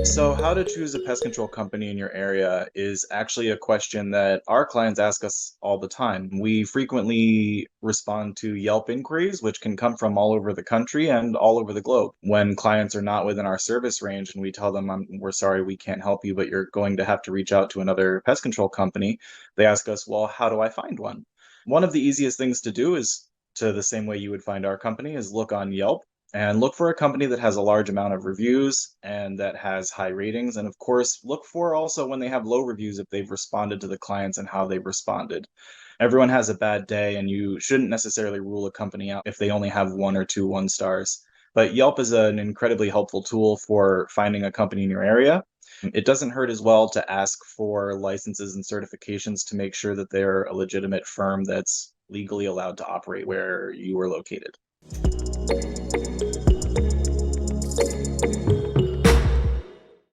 So, how to choose a pest control company in your area is actually a question that our clients ask us all the time. We frequently respond to Yelp inquiries, which can come from all over the country and all over the globe. When clients are not within our service range and we tell them, we're sorry, we can't help you, but you're going to have to reach out to another pest control company, they ask us, well, how do I find one? One of the easiest things to do is to the same way you would find our company is look on Yelp and look for a company that has a large amount of reviews and that has high ratings. And of course, look for also when they have low reviews if they've responded to the clients and how they've responded. Everyone has a bad day, and you shouldn't necessarily rule a company out if they only have one or two one stars. But Yelp is an incredibly helpful tool for finding a company in your area. It doesn't hurt as well to ask for licenses and certifications to make sure that they're a legitimate firm that's legally allowed to operate where you are located.